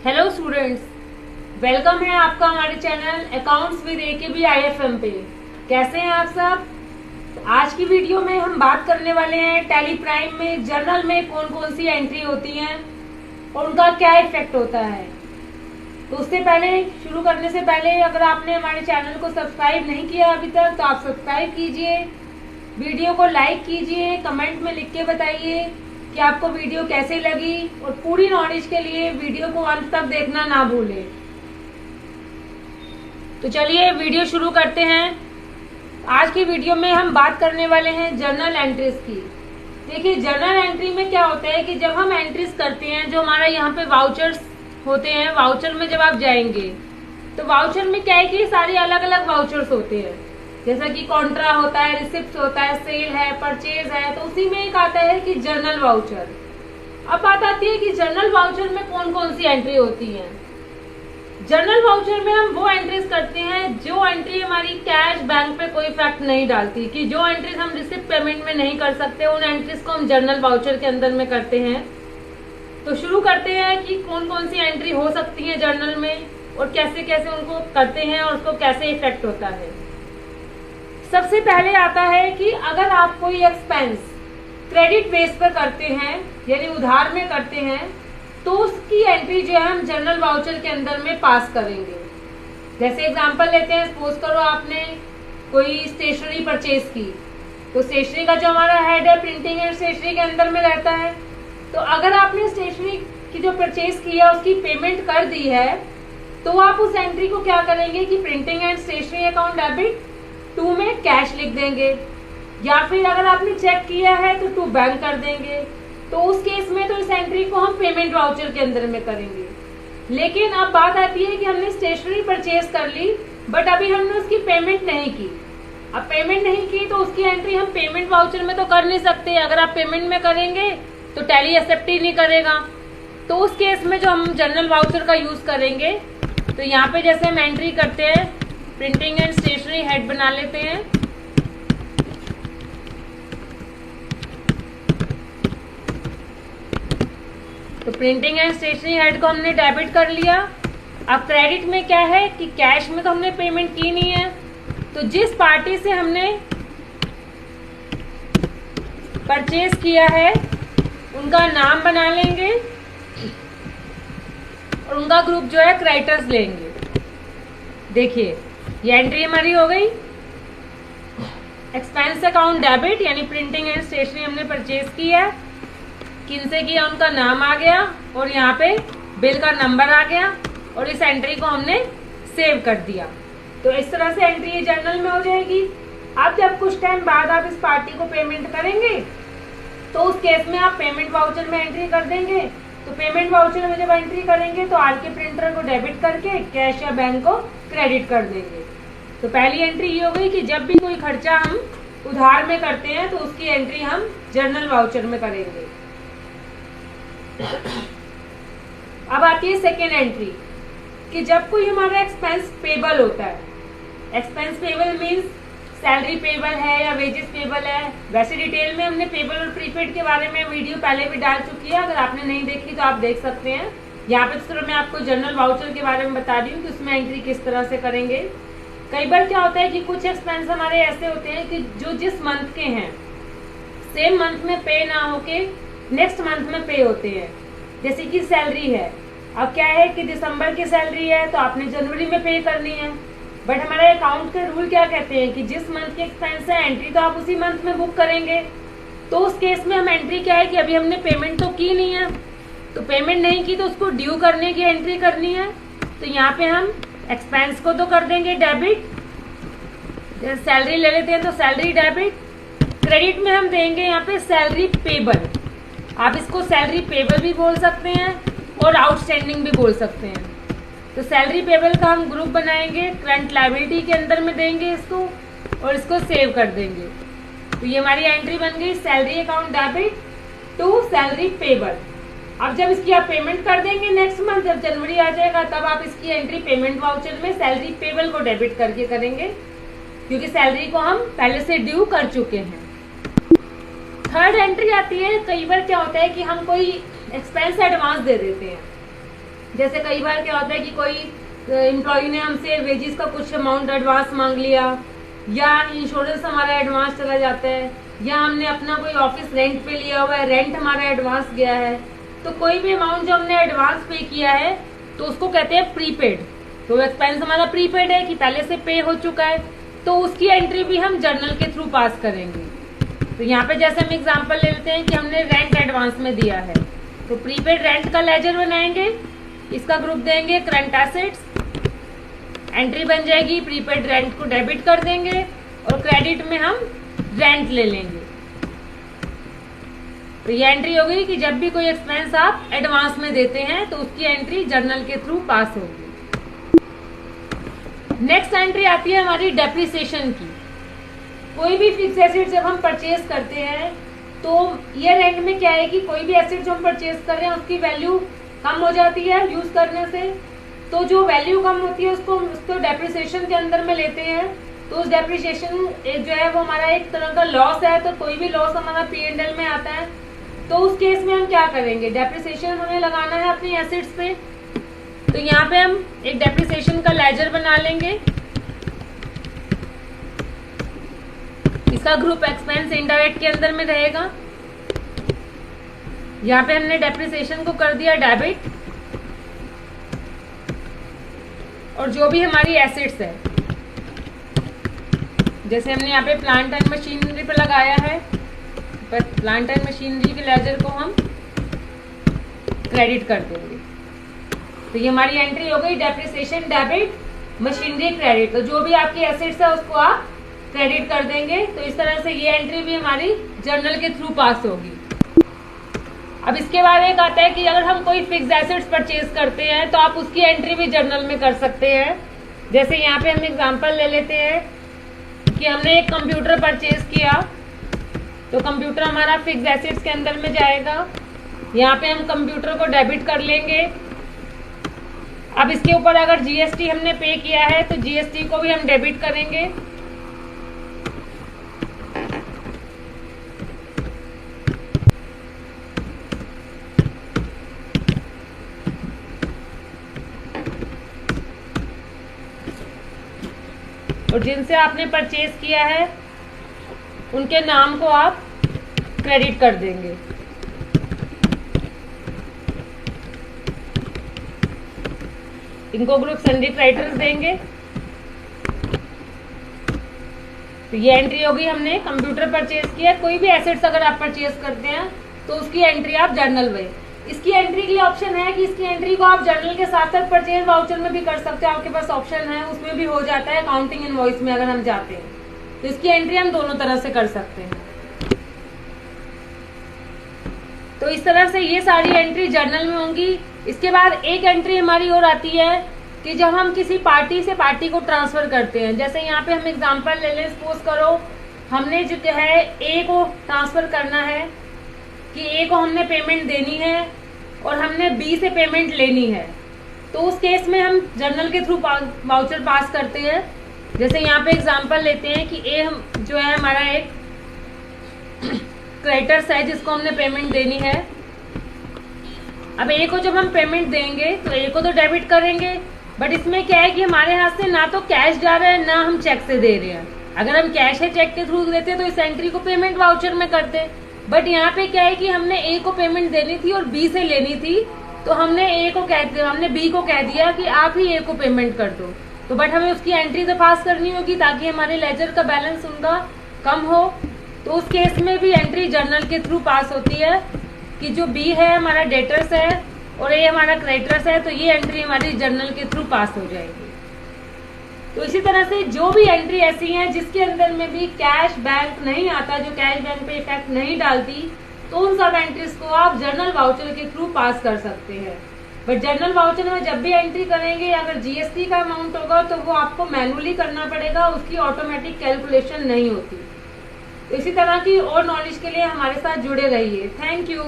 Hello students, welcome है आपका हमारे channel accounts with AKB IFM पे। कैसे हैं आप सब? आज की वीडियो में हम बात करने वाले हैं टैली प्राइम में जर्नल में कौन कौन सी एंट्री होती हैं और उनका क्या इफेक्ट होता है। तो उससे पहले, शुरू करने से पहले, अगर आपने हमारे चैनल को सब्सक्राइब नहीं किया अभी तक तो आप सब्सक्राइब कीजिए, वीडियो को लाइक कीजिए, कमेंट में लिख के बताइए कि आपको वीडियो कैसे लगी और पूरी नॉलेज के लिए वीडियो को अंत तक देखना ना भूलें। तो चलिए वीडियो शुरू करते हैं। आज की वीडियो में हम बात करने वाले हैं जर्नल एंट्रीज की। देखिए, जर्नल एंट्री में क्या होता है कि जब हम एंट्रीज करते हैं, जो हमारा यहाँ पे वाउचर्स होते हैं, वाउचर में जब आप जाएंगे तो वाउचर में क्या है कि सारे अलग अलग वाउचर्स होते हैं, जैसा कि कॉन्ट्रा होता है, रिसिप्ट होता है, सेल है, परचेज है। तो उसी में एक आता है कि जर्नल वाउचर। अब बात आती है कि जर्नल वाउचर में कौन कौन सी एंट्री होती है। जर्नल वाउचर में हम वो एंट्रीज करते हैं जो एंट्री हमारी कैश बैंक पे कोई इफेक्ट नहीं डालती, कि जो एंट्रीज हम रिसिप्ट पेमेंट में नहीं कर सकते उन एंट्रीज को हम जर्नल वाउचर के अंदर में करते हैं। तो शुरू करते हैं कि कौन कौन सी एंट्री हो सकती है जर्नल में और कैसे कैसे उनको करते हैं और उसको कैसे इफेक्ट होता है। सबसे पहले आता है कि अगर आप कोई एक्सपेंस क्रेडिट बेस पर करते हैं, यानी उधार में करते हैं, तो उसकी एंट्री जो है हम जर्नल वाउचर के अंदर में पास करेंगे। जैसे एग्जांपल लेते हैं, सपोज करो आपने कोई स्टेशनरी परचेज की, तो स्टेशनरी का जो हमारा हेड है प्रिंटिंग एंड स्टेशनरी के अंदर में रहता है। तो अगर आपने स्टेशनरी की जो परचेज की है उसकी पेमेंट कर दी है, तो आप उस एंट्री को क्या करेंगे कि printing and stationery account debit to में कैश लिख देंगे, या फिर अगर आपने चेक किया है तो टू बैंक कर देंगे। तो उस केस में तो इस एंट्री को हम पेमेंट वाउचर के अंदर में करेंगे। लेकिन अब बात आती है कि हमने स्टेशनरी परचेज कर ली बट अभी हमने उसकी पेमेंट नहीं की। अब पेमेंट नहीं की तो उसकी एंट्री हम पेमेंट वाउचर में तो कर नहीं सकते। अगर आप पेमेंट में करेंगे तो टैली एक्सेप्ट ही नहीं करेगा। तो उस केस में जो हम जर्नल वाउचर का यूज करेंगे, तो यहाँ पे जैसे हम एंट्री करते हैं, प्रिंटिंग एंड स्टेशनरी हेड बना लेते हैं। तो प्रिंटिंग एंड स्टेशनरी हेड को हमने डेबिट कर लिया। अब क्रेडिट में क्या है कि कैश में तो हमने पेमेंट की नहीं है, तो जिस पार्टी से हमने परचेज किया है उनका नाम बना लेंगे और उनका ग्रुप जो है क्रेडिटर्स लेंगे। देखिए, ये एंट्री हमारी हो गई। एक्सपेंस अकाउंट डेबिट, यानी प्रिंटिंग एंड स्टेशनरी हमने परचेज किया, किनसे किया उनका नाम आ गया और यहाँ पे बिल का नंबर आ गया और इस एंट्री को हमने सेव कर दिया। तो इस तरह से एंट्री जर्नल में हो जाएगी। अब जब कुछ टाइम बाद आप इस पार्टी को पेमेंट करेंगे तो उस केस में आप पेमेंट वाउचर में एंट्री कर देंगे। तो पेमेंट वाउचर में जब एंट्री करेंगे तो आर के प्रिंटर को डेबिट करके कैश या बैंक को क्रेडिट कर देंगे। तो पहली एंट्री ये हो गई कि जब भी कोई खर्चा हम उधार में करते हैं तो उसकी एंट्री हम जर्नल वाउचर में करेंगे। अब आती है सेकेंड एंट्री कि जब कोई हमारा एक्सपेंस पेबल होता है। Expense payable means salary payable है या वेजेस पेबल है। वैसे डिटेल में हमने पेबल और प्रीपेड के बारे में वीडियो पहले भी डाल चुकी है, अगर आपने नहीं देखी तो आप देख सकते हैं। यहाँ पे सिर्फ मैं आपको जर्नल वाउचर के बारे में बता रही हूँ कि उसमें एंट्री किस तरह से करेंगे। कई बार क्या होता है कि कुछ एक्सपेंस हमारे ऐसे होते हैं कि जो जिस मंथ के हैं सेम मंथ में पे ना होके नेक्स्ट मंथ में पे होते हैं। जैसे कि सैलरी है, अब क्या है कि दिसंबर की सैलरी है तो आपने जनवरी में पे करनी है, बट हमारे अकाउंट के रूल क्या कहते हैं कि जिस मंथ के एक्सपेंस है एंट्री तो आप उसी मंथ में बुक करेंगे। तो उस केस में हम एंट्री क्या है कि अभी हमने पेमेंट तो की नहीं है, तो पेमेंट नहीं की तो उसको ड्यू करने की एंट्री करनी है। तो यहाँ पे हम एक्सपेंस को तो कर देंगे डेबिट, जैसे सैलरी ले लेते हैं तो सैलरी डेबिट। क्रेडिट में हम देंगे यहाँ पे सैलरी पेबल। आप इसको सैलरी पेबल भी बोल सकते हैं और आउटस्टैंडिंग भी बोल सकते हैं। तो सैलरी पेबल का हम ग्रुप बनाएंगे, करंट लायबिलिटी के अंदर में देंगे इसको और इसको सेव कर देंगे। तो ये हमारी एंट्री बन गई, salary account debit to salary payable. अब जब इसकी आप पेमेंट कर देंगे नेक्स्ट मंथ, जब जनवरी आ जाएगा तब आप इसकी एंट्री पेमेंट वाउचर में सैलरी पेबल को डेबिट करके करेंगे, क्योंकि सैलरी को हम पहले से ड्यू कर चुके हैं। थर्ड एंट्री आती है, कई बार क्या होता है कि हम कोई एक्सपेंस एडवांस दे देते हैं। जैसे कई बार क्या होता है कि कोई एम्प्लॉय ने हमसे वेजेस का कुछ अमाउंट एडवांस मांग लिया, या इंश्योरेंस हमारा एडवांस चला जाता है, या हमने अपना कोई ऑफिस रेंट पे लिया हुआ है, रेंट हमारा एडवांस गया है। तो कोई भी अमाउंट जो हमने एडवांस पे किया है तो उसको कहते हैं प्रीपेड। तो एक्सपेंस हमारा प्रीपेड है कि पहले से पे हो चुका है, तो उसकी एंट्री भी हम जर्नल के थ्रू पास करेंगे। तो यहाँ पे जैसे हम एग्जांपल ले लेते हैं कि हमने रेंट एडवांस में दिया है, तो प्रीपेड रेंट का लेजर बनाएंगे, इसका ग्रुप देंगे करंट एसेट्स, एंट्री बन जाएगी, प्रीपेड रेंट को डेबिट कर देंगे और क्रेडिट में हम रेंट ले लेंगे। तो ये एंट्री हो गई कि जब भी कोई एक्सपेंस आप एडवांस में देते हैं तो उसकी एंट्री जर्नल के थ्रू पास होगी। नेक्स्ट एंट्री आती है हमारी डेप्रिसिएशन की। कोई भी फिक्स एसेट जब हम परचेज करते हैं तो ईयर एंड में क्या है कि कोई भी एसेट जो हम परचेज कर रहे हैं उसकी वैल्यू कम हो जाती है यूज करने से। तो जो वैल्यू कम होती है उसको डेप्रिसिएशन के अंदर में लेते हैं। तो उस डेप्रिसिएशन जो है वो हमारा एक तरह का लॉस है। तो कोई भी लॉस हमारा P&L में आता है तो उस केस में हम क्या करेंगे, डेप्रिसिएशन हमें लगाना है अपनी एसेट्स पे। तो यहाँ पे हम एक डेप्रिसिएशन का लेजर बना लेंगे, इसका ग्रुप एक्सपेंस इनडायरेक्ट के अंदर में रहेगा। यहाँ पे हमने डेप्रिसिएशन को कर दिया डेबिट, और जो भी हमारी एसेट्स है, जैसे हमने यहाँ पे प्लांट एंड मशीनरी पे लगाया है, प्लांट एंड मशीनरी के लेजर को हम क्रेडिट कर देंगे। तो ये हमारी एंट्री हो गई डेप्रिसिएशन डेबिट, मशीनरी क्रेडिट। तो जो भी आपकी एसेट्स है उसको आप क्रेडिट कर देंगे। तो इस तरह से ये एंट्री भी हमारी जर्नल के थ्रू पास होगी। अब इसके बाद एक आता है कि अगर हम कोई फिक्स एसेट्स परचेज करते हैं तो आप उसकी एंट्री भी जर्नल में कर सकते हैं। जैसे यहाँ पे हम एग्जांपल ले लेते हैं कि हमने एक कंप्यूटर परचेज किया, तो कंप्यूटर हमारा फिक्स एसेट्स के अंदर में जाएगा। यहाँ पे हम कंप्यूटर को डेबिट कर लेंगे। अब इसके ऊपर अगर जीएसटी हमने पे किया है तो जीएसटी को भी हम डेबिट करेंगे। और जिनसे आपने परचेज किया है उनके नाम को आप क्रेडिट कर देंगे। इनको ग्रुप सन्ड्री क्रेडिटर्स देंगे। तो ये एंट्री होगी, हमने कंप्यूटर परचेज किया। कोई भी एसेट्स अगर आप परचेज करते हैं तो उसकी एंट्री आप जर्नल में। इसकी एंट्री के लिए ऑप्शन है कि इसकी एंट्री को आप जर्नल के साथ साथ परचेज वाउचर में भी कर सकते हो, आपके पास ऑप्शन है, उसमें भी हो जाता है। अकाउंटिंग इनवॉइस में अगर हम जाते हैं तो इसकी एंट्री हम दोनों तरह से कर सकते हैं। तो इस तरह से ये सारी एंट्री जर्नल में होंगी। इसके बाद एक एंट्री हमारी और आती है कि जब हम किसी पार्टी से पार्टी को ट्रांसफर करते हैं। जैसे यहाँ पे हम एग्जांपल ले लें, सपोज करो हमने जो है ए को ट्रांसफर करना है कि ए को हमने पेमेंट देनी है और हमने बी से पेमेंट लेनी है। तो उस केस में हम जर्नल के थ्रू वाउचर पास करते हैं। जैसे यहाँ पे एग्जांपल लेते हैं कि ए हम जो है हमारा एक क्रेडिटर्स है जिसको हमने पेमेंट देनी है। अब ए को जब हम पेमेंट देंगे तो ए को तो डेबिट करेंगे, बट इसमें क्या है कि हमारे हाथ से ना तो कैश जा रहा है ना हम चेक से दे रहे हैं। अगर हम कैश है चेक के थ्रू देते तो इस एंट्री को पेमेंट वाउचर में करते, बट यहाँ पे क्या है कि हमने ए को पेमेंट देनी थी और बी से लेनी थी। तो हमने बी को कह दिया कि आप ही ए को पेमेंट कर दो। तो बट हमें उसकी एंट्री तो पास करनी होगी ताकि हमारे लेजर का बैलेंस उनका कम हो। तो उस केस में भी एंट्री जर्नल के थ्रू पास होती है कि जो बी है हमारा डेटर्स है और ए हमारा क्रेडिटर्स है, तो ये एंट्री हमारी जर्नल के थ्रू पास हो जाएगी। तो इसी तरह से जो भी एंट्री ऐसी है जिसके अंदर में भी कैश बैंक नहीं आता, जो कैश बैंक पे इफेक्ट नहीं डालती, तो उन सब एंट्रीज को आप जर्नल वाउचर के थ्रू पास कर सकते हैं। बट जर्नल वाउचर में जब भी एंट्री करेंगे, अगर जीएसटी का अमाउंट होगा तो वो आपको मैनुअली करना पड़ेगा, उसकी ऑटोमेटिक कैलकुलेशन नहीं होती। तो इसी तरह की और नॉलेज के लिए हमारे साथ जुड़े रहिए। Thank you.